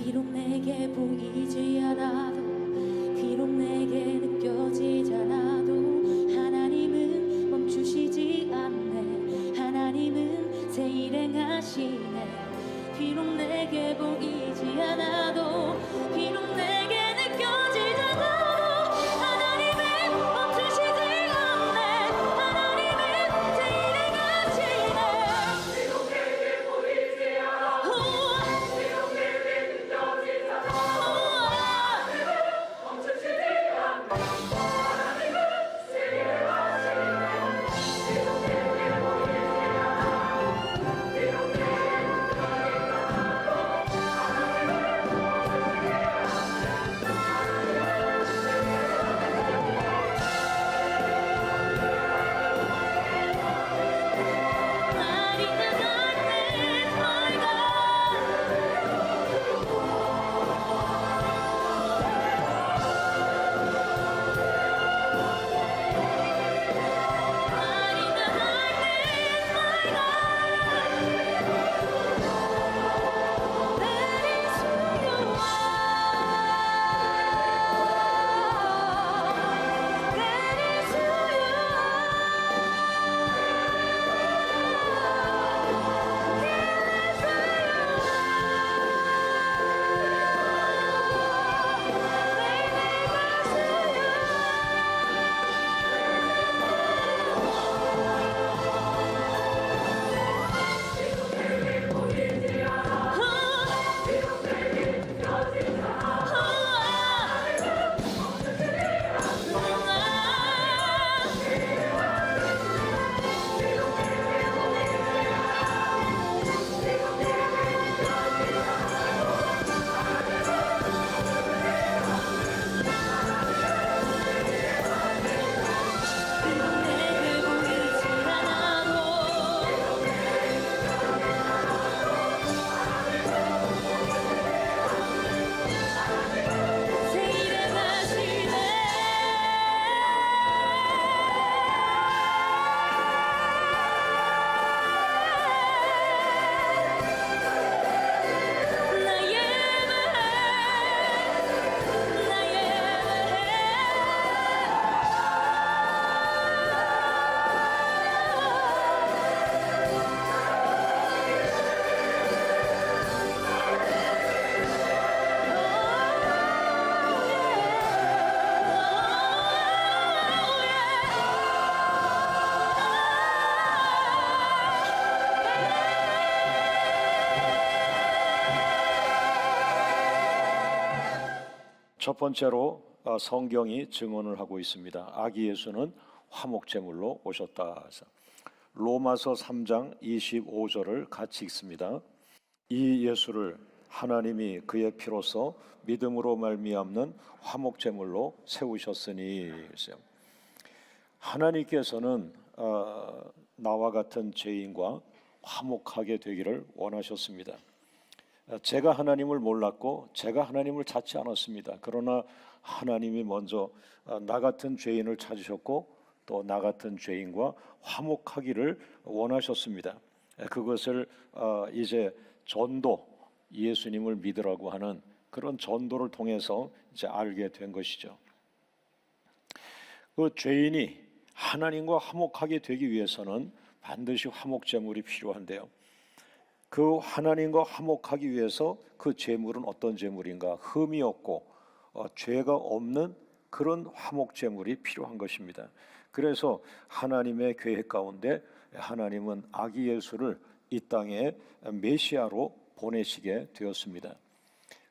비록 내게 보이지 않아도, 비록 내게 느껴지지 않아도 하나님은 멈추시지 않네. 하나님은 새 일 행하시네. 비록 내게 보이지 않아도, 비록 내게 느껴지지 않아도 하나님은 멈추시지 않네. 하나님은 새 일 행하시네. 비록 내게 보이지 않아도, 비록 내게 느껴지지 않아도 하나님은 멈추시지 않네. 하나님은 새 일 행하시네. 비록 내게 보이지 않아도, 비록 내게 첫 번째로 성경이 증언을 하고 있습니다. 아기 예수는 화목제물로 오셨다. 로마서 3장 25절을 같이 읽습니다. 이 예수를 하나님이 그의 피로써 믿음으로 말미암는 화목제물로 세우셨으니. 하나님께서는 나와 같은 죄인과 화목하게 되기를 원하셨습니다. 제가 하나님을 몰랐고 제가 하나님을 찾지 않았습니다. 그러나 하나님이 먼저 나 같은 죄인을 찾으셨고 또 나 같은 죄인과 화목하기를 원하셨습니다. 그것을 이제 전도, 예수님을 믿으라고 하는 그런 전도를 통해서 이제 알게 된 것이죠. 그 죄인이 하나님과 화목하게 되기 위해서는 반드시 화목제물이 필요한데요. 그 하나님과 화목하기 위해서 그 제물은 어떤 제물인가? 흠이 없고 죄가 없는 그런 화목제물이 필요한 것입니다. 그래서 하나님의 계획 가운데 하나님은 아기 예수를 이 땅에 메시아로 보내시게 되었습니다.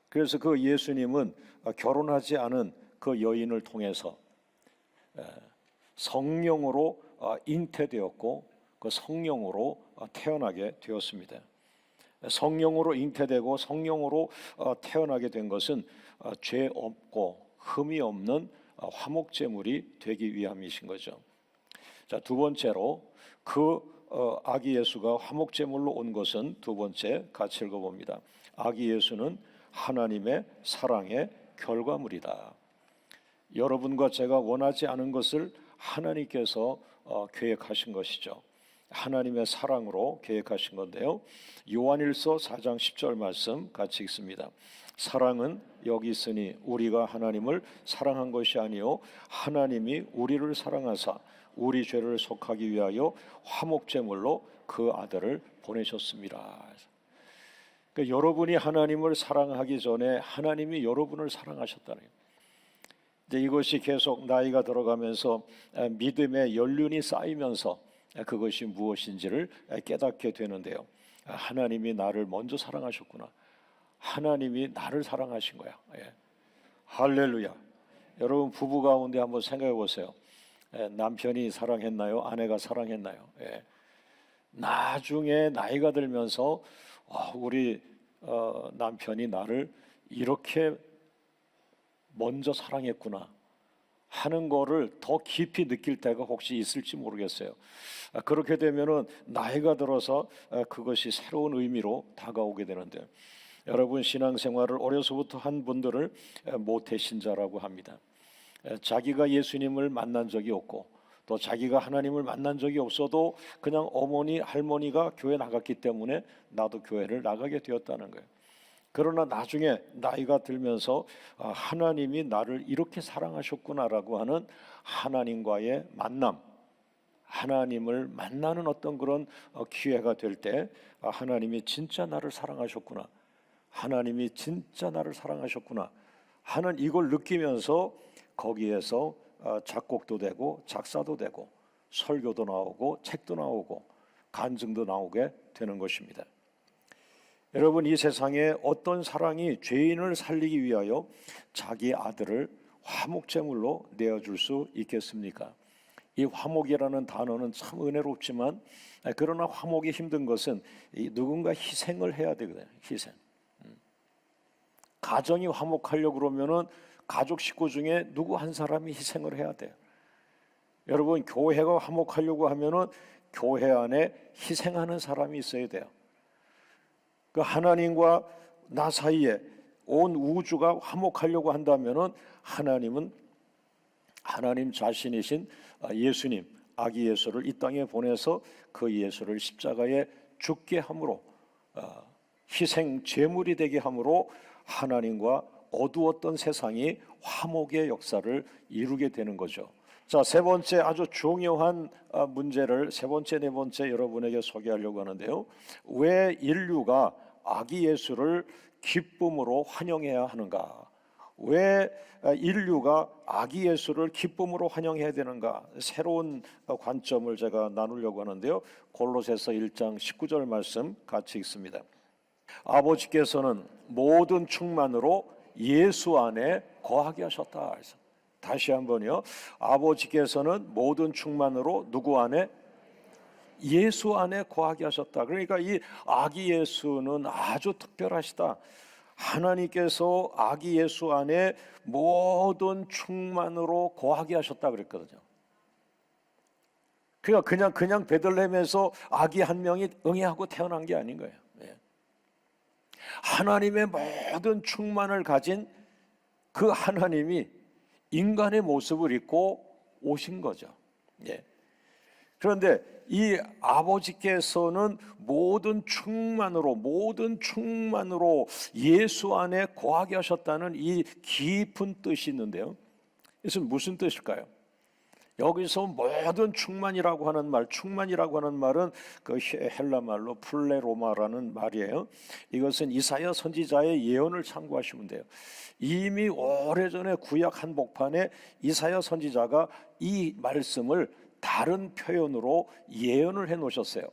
그래서 그 예수님은 결혼하지 않은 그 여인을 통해서 성령으로 잉태되었고 그 성령으로 태어나게 되었습니다. 성령으로 잉태되고 성령으로 태어나게 된 것은 죄 없고 흠이 없는 화목제물이 되기 위함이신 거죠. 자, 두 번째로 그 아기 예수가 화목제물로 온 것은 두 번째 같이 읽어봅니다. 아기 예수는 하나님의 사랑의 결과물이다. 여러분과 제가 원하지 않은 것을 하나님께서 계획하신 것이죠. 하나님의 사랑으로 계획하신 건데요. 요한일서 4장 10절 말씀 같이 읽습니다. 사랑은 여기 있으니 우리가 하나님을 사랑한 것이 아니요 하나님이 우리를 사랑하사 우리 죄를 속하기 위하여 화목제물로 그 아들을 보내셨습니다. 그러니까 여러분이 하나님을 사랑하기 전에 하나님이 여러분을 사랑하셨다는 거예요. 이제 이것이 계속 나이가 들어가면서 믿음의 연륜이 쌓이면서 그것이 무엇인지를 깨닫게 되는데요. 하나님이 나를 먼저 사랑하셨구나. 하나님이 나를 사랑하신 거야. 예. 할렐루야. 여러분 부부 가운데 한번 생각해 보세요. 남편이 사랑했나요? 아내가 사랑했나요? 예. 나중에 나이가 들면서 우리 남편이 나를 이렇게 먼저 사랑했구나 하는 거를 더 깊이 느낄 때가 혹시 있을지 모르겠어요. 그렇게 되면은 나이가 들어서 그것이 새로운 의미로 다가오게 되는데, 여러분 신앙생활을 어려서부터 한 분들을 모태신자라고 합니다. 자기가 예수님을 만난 적이 없고 또 자기가 하나님을 만난 적이 없어도 그냥 어머니 할머니가 교회 나갔기 때문에 나도 교회를 나가게 되었다는 거예요. 그러나 나중에 나이가 들면서 하나님이 나를 이렇게 사랑하셨구나라고 하는 하나님과의 만남, 하나님을 만나는 어떤 그런 기회가 될 때 하나님이 진짜 나를 사랑하셨구나, 하나님이 진짜 나를 사랑하셨구나 하는 이걸 느끼면서 거기에서 작곡도 되고 작사도 되고 설교도 나오고 책도 나오고 간증도 나오게 되는 것입니다. 여러분 이 세상에 어떤 사랑이 죄인을 살리기 위하여 자기 아들을 화목제물로 내어줄 수 있겠습니까? 이 화목이라는 단어는 참 은혜롭지만 그러나 화목이 힘든 것은 누군가 희생을 해야 되거든요. 희생. 가정이 화목하려고 그러면은 가족 식구 중에 누구 한 사람이 희생을 해야 돼요. 여러분 교회가 화목하려고 하면은 교회 안에 희생하는 사람이 있어야 돼요. 그 하나님과 나 사이에 온 우주가 화목하려고 한다면은 하나님은 하나님 자신이신 예수님, 아기 예수를 이 땅에 보내서 그 예수를 십자가에 죽게 함으로 희생 제물이 되게 함으로 하나님과 어두웠던 세상이 화목의 역사를 이루게 되는 거죠. 자, 세 번째 아주 중요한 문제를 세 번째, 네 번째 여러분에게 소개하려고 하는데요. 왜 인류가 아기 예수를 기쁨으로 환영해야 하는가? 왜 인류가 아기 예수를 기쁨으로 환영해야 되는가? 새로운 관점을 제가 나누려고 하는데요. 골로새서 1장 19절 말씀 같이 읽습니다. 아버지께서는 모든 충만으로 예수 안에 거하게 하셨다. 다시 한번요. 아버지께서는 모든 충만으로 누구 안에? 예수 안에 거하게 하셨다. 그러니까 이 아기 예수는 아주 특별하시다. 하나님께서 아기 예수 안에 모든 충만으로 거하게 하셨다 그랬거든요. 그러니까 그냥 베들레헴에서 아기 한 명이 응애하고 태어난 게 아닌 거예요. 하나님의 모든 충만을 가진 그 하나님이 인간의 모습을 입고 오신 거죠. 그런데 이 아버지께서는 모든 충만으로 예수 안에 거하게 하셨다는 이 깊은 뜻이 있는데요. 이것은 무슨 뜻일까요? 여기서 모든 충만이라고 하는 말은 그 헬라 말로 플레로마라는 말이에요. 이것은 이사야 선지자의 예언을 참고하시면 돼요. 이미 오래전에 구약 한복판에 이사야 선지자가 이 말씀을 다른 표현으로 예언을 해 놓으셨어요.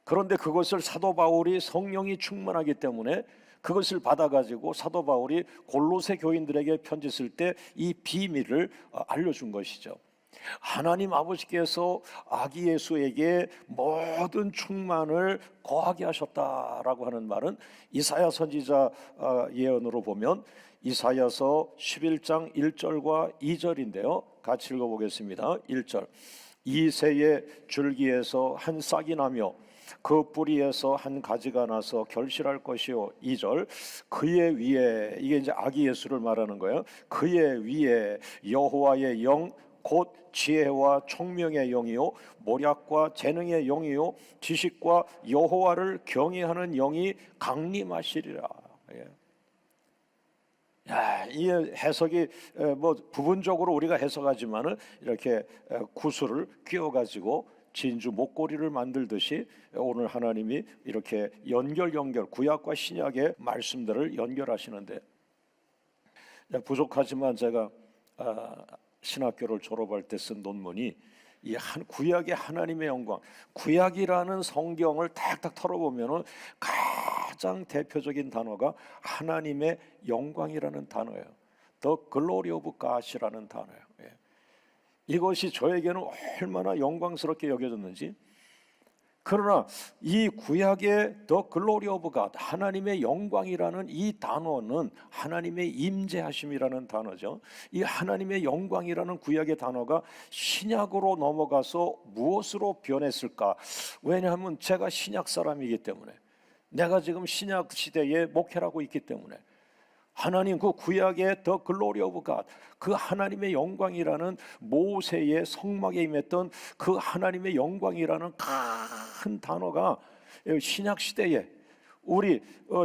그런데 그것을 사도 바울이 성령이 충만하기 때문에 그것을 받아가지고 사도 바울이 골로새 교인들에게 편지 쓸 때 이 비밀을 알려준 것이죠. 하나님 아버지께서 아기 예수에게 모든 충만을 거하게 하셨다라고 하는 말은 이사야 선지자 예언으로 보면 이사야서 11장 1절과 2절인데요. 같이 읽어보겠습니다. 1절 이새의 줄기에서 한 싹이 나며 그 뿌리에서 한 가지가 나서 결실할 것이요. 2절 그의 위에, 이게 이제 아기 예수를 말하는 거예요. 그의 위에 여호와의 영 곧 지혜와 총명의 영이요 모략과 재능의 영이요 지식과 여호와를 경외하는 영이 강림하시리라. 예. 야, 이 해석이 뭐 부분적으로 우리가 해석하지만은 이렇게 구슬을 끼워가지고 진주 목걸이를 만들듯이 오늘 하나님이 이렇게 연결 구약과 신약의 말씀들을 연결하시는데, 부족하지만 제가 신학교를 졸업할 때 쓴 논문이 이 구약의 하나님의 영광, 구약이라는 성경을 탁탁 털어보면은 가장 대표적인 단어가 하나님의 영광이라는 단어예요. The glory of God이라는 단어예요. 예. 이것이 저에게는 얼마나 영광스럽게 여겨졌는지. 그러나 이 구약의 The glory of God, 하나님의 영광이라는 이 단어는 하나님의 임재하심이라는 단어죠. 이 하나님의 영광이라는 구약의 단어가 신약으로 넘어가서 무엇으로 변했을까? 왜냐하면 제가 신약 사람이기 때문에, 내가 지금 신약 시대에 목회를 하고 있기 때문에, 하나님 그 구약의 The glory of God, 그 하나님의 영광이라는 모세의 성막에 임했던 그 하나님의 영광이라는 큰 단어가 신약 시대에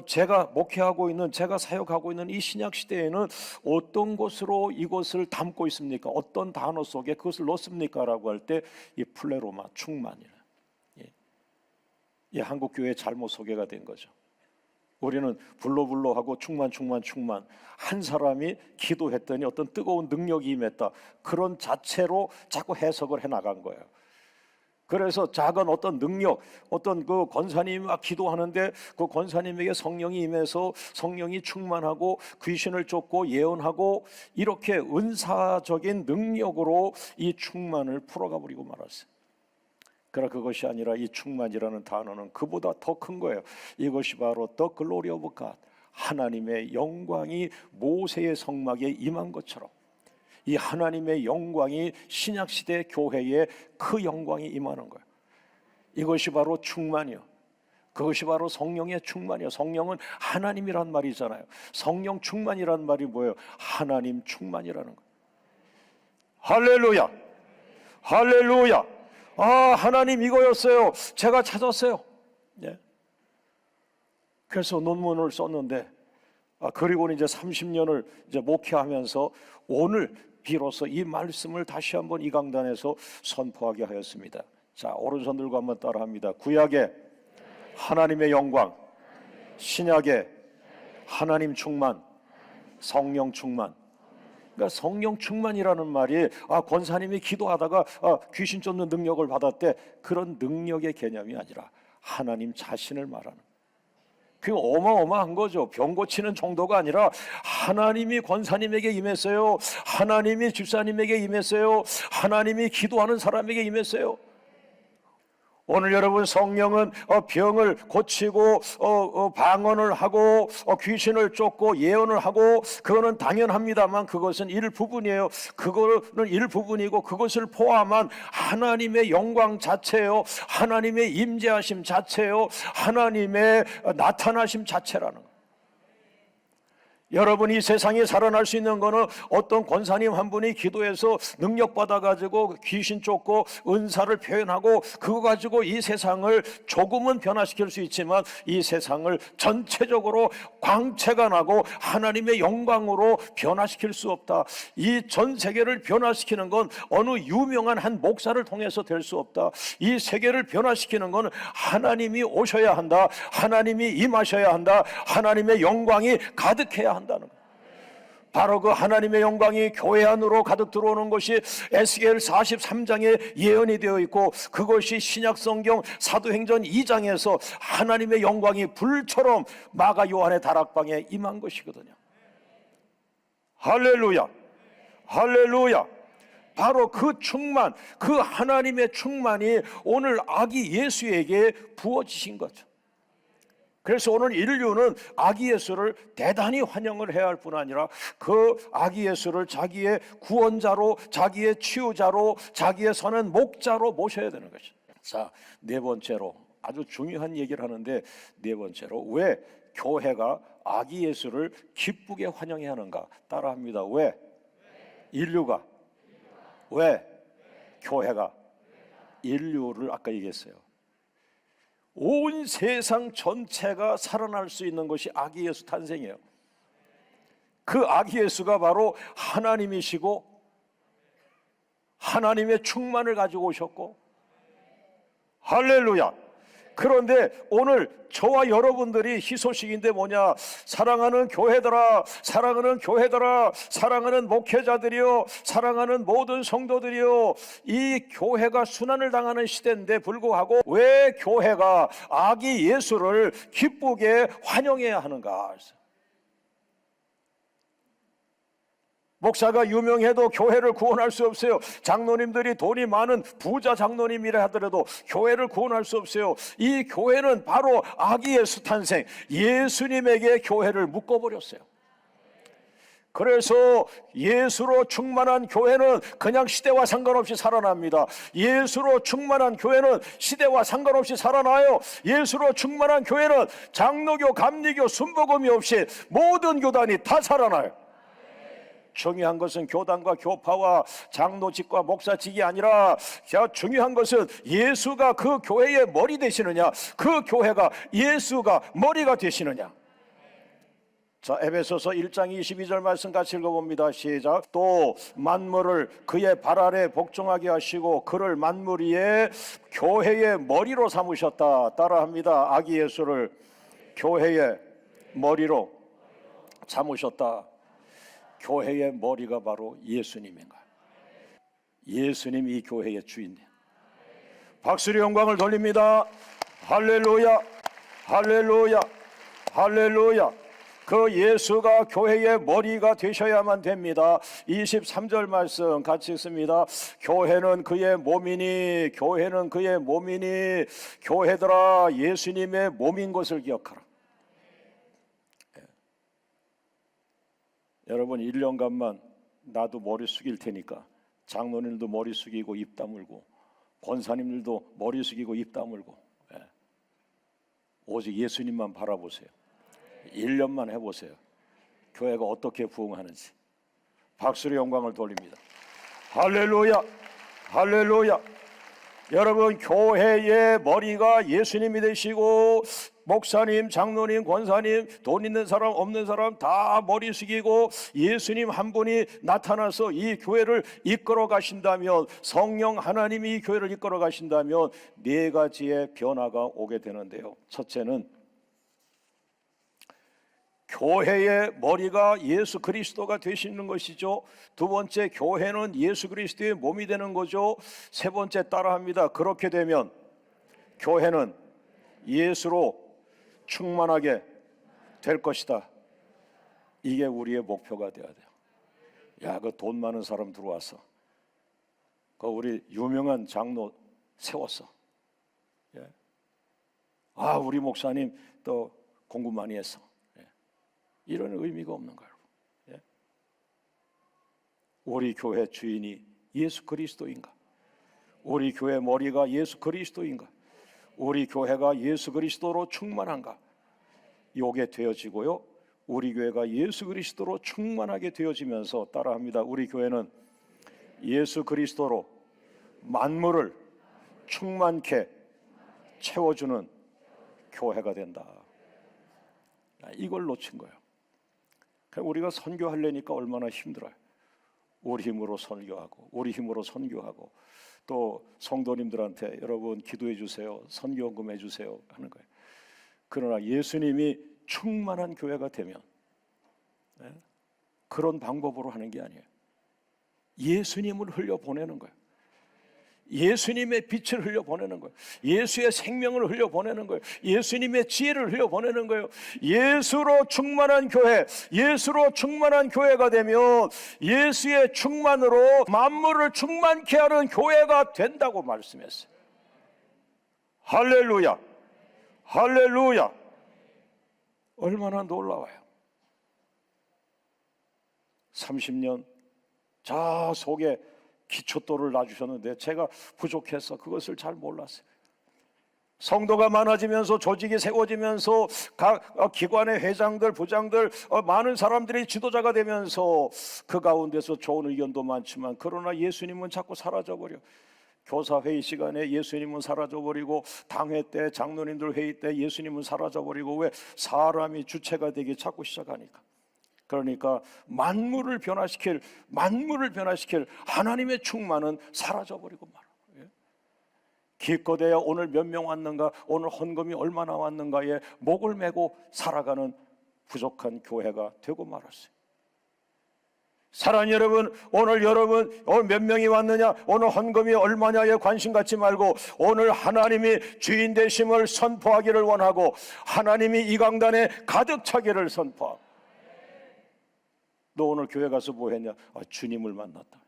제가 목회하고 있는, 제가 사역하고 있는 이 신약 시대에는 어떤 것으로 이것을 담고 있습니까? 어떤 단어 속에 그것을 넣습니까? 라고 할 때 이 플레로마, 충만이라. 이 한국 교회에 잘못 소개가 된 거죠. 우리는 불로불로하고 충만 한 사람이 기도했더니 어떤 뜨거운 능력이 임했다, 그런 자체로 자꾸 해석을 해나간 거예요. 그래서 작은 어떤 능력, 어떤 그 권사님이 막 기도하는데 그 권사님에게 성령이 임해서 성령이 충만하고 귀신을 쫓고 예언하고, 이렇게 은사적인 능력으로 이 충만을 풀어가 버리고 말았어요. 그러나 그것이 아니라 이 충만이라는 단어는 그보다 더 큰 거예요. 이것이 바로 The glory of God, 하나님의 영광이 모세의 성막에 임한 것처럼 이 하나님의 영광이 신약시대 교회에 그 영광이 임하는 거예요. 이것이 바로 충만이요, 그것이 바로 성령의 충만이요. 성령은 하나님이란 말이잖아요. 성령 충만이란 말이 뭐예요? 하나님 충만이라는 거예요. 할렐루야, 할렐루야. 하나님 이거였어요. 제가 찾았어요. 예. 그래서 논문을 썼는데, 그리고는 이제 30년을 이제 목회하면서 오늘 비로소 이 말씀을 다시 한번 이 강단에서 선포하게 하였습니다. 자, 오른손 들고 한번 따라합니다. 구약의 하나님의 영광, 신약의 하나님 충만, 성령 충만. 그러니까 성령 충만이라는 말이 권사님이 기도하다가 귀신 쫓는 능력을 받았대, 그런 능력의 개념이 아니라 하나님 자신을 말하는, 그 어마어마한 거죠. 병 고치는 정도가 아니라 하나님이 권사님에게 임했어요. 하나님이 집사님에게 임했어요. 하나님이 기도하는 사람에게 임했어요. 오늘 여러분, 성령은 병을 고치고 방언을 하고 귀신을 쫓고 예언을 하고, 그거는 당연합니다만 그것은 일부분이에요. 그거는 일부분이고 그것을 포함한 하나님의 영광 자체요, 하나님의 임재하심 자체요, 하나님의 나타나심 자체라는 거예요. 여러분, 이 세상에 살아날 수 있는 거는 어떤 권사님 한 분이 기도해서 능력 받아가지고 귀신 쫓고 은사를 표현하고 그거 가지고 이 세상을 조금은 변화시킬 수 있지만, 이 세상을 전체적으로 광채가 나고 하나님의 영광으로 변화시킬 수 없다. 이 전 세계를 변화시키는 건 어느 유명한 한 목사를 통해서 될 수 없다. 이 세계를 변화시키는 건 하나님이 오셔야 한다. 하나님이 임하셔야 한다. 하나님의 영광이 가득해야 한다는 거예요. 바로 그 하나님의 영광이 교회 안으로 가득 들어오는 것이 에스겔 43장에 예언이 되어 있고, 그것이 신약성경 사도행전 2장에서 하나님의 영광이 불처럼 마가 요한의 다락방에 임한 것이거든요. 할렐루야, 할렐루야. 바로 그 충만, 그 하나님의 충만이 오늘 아기 예수에게 부어지신 거죠. 그래서 오늘 인류는 아기 예수를 대단히 환영을 해야 할 뿐 아니라 그 아기 예수를 자기의 구원자로, 자기의 치유자로, 자기의 선한 목자로 모셔야 되는 것이죠. 자, 네 번째로 아주 중요한 얘기를 하는데, 네 번째로 왜 교회가 아기 예수를 기쁘게 환영해야 하는가? 따라합니다. 왜? 인류가 왜? 교회가 인류를 아까 얘기했어요. 온 세상 전체가 살아날 수 있는 것이 아기 예수 탄생이에요. 그 아기 예수가 바로 하나님이시고 하나님의 충만을 가지고 오셨고, 할렐루야. 그런데 오늘 저와 여러분들이 희소식인데 뭐냐? 사랑하는 교회들아, 사랑하는 교회들아, 사랑하는 목회자들이요, 사랑하는 모든 성도들이요, 이 교회가 순환을 당하는 시대인데 불구하고 왜 교회가 아기 예수를 기쁘게 환영해야 하는가? 목사가 유명해도 교회를 구원할 수 없어요. 장로님들이 돈이 많은 부자 장로님이라 하더라도 교회를 구원할 수 없어요. 이 교회는 바로 아기 예수 탄생, 예수님에게 교회를 묶어버렸어요. 그래서 예수로 충만한 교회는 그냥 시대와 상관없이 살아납니다. 예수로 충만한 교회는 시대와 상관없이 살아나요. 예수로 충만한 교회는 장로교, 감리교, 순복음이 없이 모든 교단이 다 살아나요. 중요한 것은 교단과 교파와 장로직과 목사직이 아니라 중요한 것은 예수가 그 교회의 머리 되시느냐, 그 교회가 예수가 머리가 되시느냐. 자, 에베소서 1장 22절 말씀 같이 읽어봅니다. 시작. 또 만물을 그의 발 아래 복종하게 하시고 그를 만물 위에 교회의 머리로 삼으셨다. 따라합니다. 아기 예수를 교회의 머리로 삼으셨다. 교회의 머리가 바로 예수님인가? 예수님이 이 교회의 주인이에요. 박수로 영광을 돌립니다. 할렐루야, 할렐루야, 할렐루야. 그 예수가 교회의 머리가 되셔야만 됩니다. 23절 말씀 같이 읽습니다. 교회는 그의 몸이니, 교회는 그의 몸이니, 교회들아 예수님의 몸인 것을 기억하라. 여러분 1년간만 나도 머리 숙일 테니까 장로님들도 머리 숙이고 입 다물고 권사님들도 머리 숙이고 입 다물고, 오직 예수님만 바라보세요. 1년만 해보세요. 교회가 어떻게 부흥하는지. 박수로 영광을 돌립니다. 할렐루야, 할렐루야. 여러분 교회의 머리가 예수님이 되시고 목사님, 장로님, 권사님, 돈 있는 사람, 없는 사람 다 머리 숙이고 예수님 한 분이 나타나서 이 교회를 이끌어 가신다면, 성령 하나님이 이 교회를 이끌어 가신다면 네 가지의 변화가 오게 되는데요. 첫째는 교회의 머리가 예수 그리스도가 되시는 것이죠. 두 번째, 교회는 예수 그리스도의 몸이 되는 거죠. 세 번째, 따라합니다. 그렇게 되면 교회는 예수로 충만하게 될 것이다. 이게 우리의 목표가 되어야 돼요. 야, 그 돈 많은 사람 들어와서 그 우리 유명한 장로 세웠어. 예. 아, 우리 목사님 또 공부 많이 했어. 예. 이런 의미가 없는 거예요. 예. 우리 교회 주인이 예수 그리스도인가? 우리 교회 머리가 예수 그리스도인가? 우리 교회가 예수 그리스도로 충만한가? 이게 되어지고요. 우리 교회가 예수 그리스도로 충만하게 되어지면서, 따라합니다. 우리 교회는 예수 그리스도로 만물을 충만케 채워주는 교회가 된다. 이걸 놓친 거예요. 우리가 선교하려니까 얼마나 힘들어요. 우리 힘으로 선교하고, 우리 힘으로 선교하고, 또 성도님들한테 여러분 기도해 주세요, 선교헌금 해 주세요 하는 거예요. 그러나 예수님이 충만한 교회가 되면 그런 방법으로 하는 게 아니에요. 예수님을 흘려보내는 거예요. 예수님의 빛을 흘려보내는 거예요. 예수의 생명을 흘려보내는 거예요. 예수님의 지혜를 흘려보내는 거예요. 예수로 충만한 교회, 예수로 충만한 교회가 되면 예수의 충만으로 만물을 충만케 하는 교회가 된다고 말씀했어요. 할렐루야, 할렐루야. 얼마나 놀라워요. 30년 저 속에 기초돌을 놔주셨는데 제가 부족해서 그것을 잘 몰랐어요. 성도가 많아지면서 조직이 세워지면서 각 기관의 회장들, 부장들, 많은 사람들이 지도자가 되면서 그 가운데서 좋은 의견도 많지만 그러나 예수님은 자꾸 사라져버려. 교사 회의 시간에 예수님은 사라져버리고 당회 때, 장로님들 회의 때 예수님은 사라져버리고. 왜? 사람이 주체가 되기 자꾸 시작하니까. 그러니까 만물을 변화시킬 하나님의 충만은 사라져버리고 말아. 기껏해야 오늘 몇 명 왔는가, 오늘 헌금이 얼마나 왔는가에 목을 메고 살아가는 부족한 교회가 되고 말았어요. 사랑하는 여러분, 오늘 몇 명이 왔느냐, 오늘 헌금이 얼마냐에 관심 갖지 말고 오늘 하나님이 주인 되심을 선포하기를 원하고 하나님이 이 강단에 가득 차기를 선포하고. 너 오늘 교회 가서 뭐 했냐? 주님을 만났다.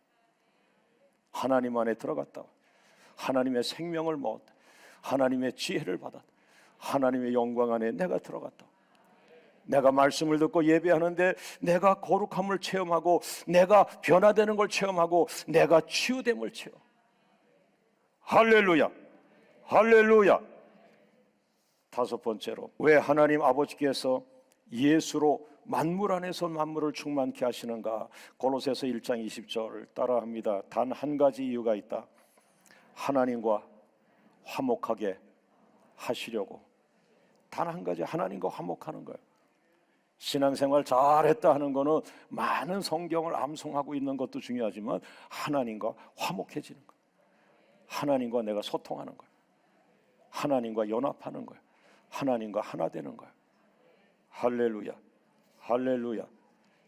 하나님 안에 들어갔다. 하나님의 생명을 먹었다. 하나님의 지혜를 받았다. 하나님의 영광 안에 내가 들어갔다. 내가 말씀을 듣고 예배하는데 내가 거룩함을 체험하고 내가 변화되는 걸 체험하고 내가 치유됨을 체험. 할렐루야, 할렐루야. 다섯 번째로, 왜 하나님 아버지께서 예수로 만물 안에서 만물을 충만케 하시는가? 골로새서 1장 20절을 따라합니다. 단 한 가지 이유가 있다. 하나님과 화목하게 하시려고. 단 한 가지, 하나님과 화목하는 거예요. 신앙생활 잘했다 하는 거는 많은 성경을 암송하고 있는 것도 중요하지만 하나님과 화목해지는 거예요. 하나님과 내가 소통하는 거예요. 하나님과 연합하는 거예요. 하나님과 하나 되는 거예요. 할렐루야, 할렐루야.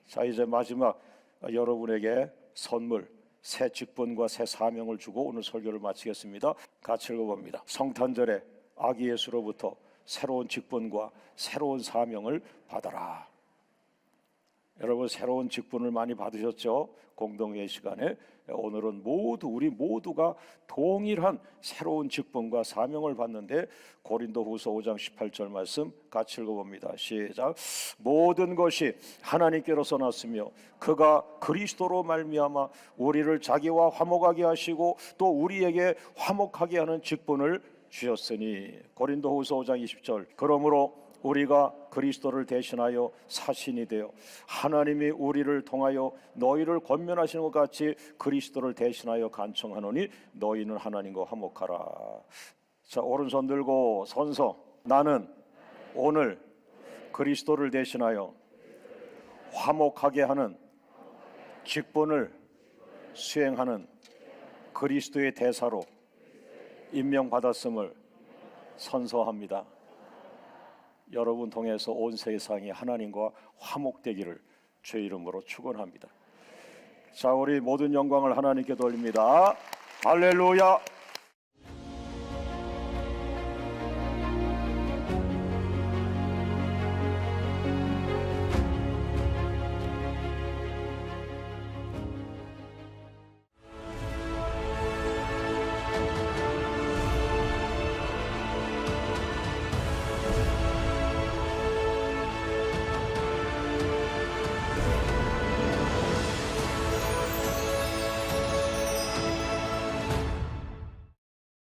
자, 이제 마지막 여러분에게 선물, 새 직분과 새 사명을 주고 오늘 설교를 마치겠습니다. 같이 읽어봅니다. 성탄절에 아기 예수로부터 새로운 직분과 새로운 사명을 받아라. 여러분, 새로운 직분을 많이 받으셨죠? 공동회 시간에. 오늘은 우리 모두가 동일한 새로운 직분과 사명을 받는데 고린도후서 5장 18절 말씀 같이 읽어봅니다. 시작. 모든 것이 하나님께로서 났으며 그가 그리스도로 말미암아 우리를 자기와 화목하게 하시고 또 우리에게 화목하게 하는 직분을 주셨으니. 고린도후서 5장 20절. 그러므로 우리가 그리스도를 대신하여 사신이 되어 하나님이 우리를 통하여 너희를 권면하시는 것 같이 그리스도를 대신하여 간청하노니 너희는 하나님과 화목하라. 자, 오른손 들고 선서. 나는 오늘 그리스도를 대신하여 화목하게 하는 직분을 수행하는 그리스도의 대사로 임명받았음을 선서합니다. 여러분 통해서 온 세상이 하나님과 화목되기를 주의 이름으로 축원합니다. 자, 우리 모든 영광을 하나님께 돌립니다. 할렐루야.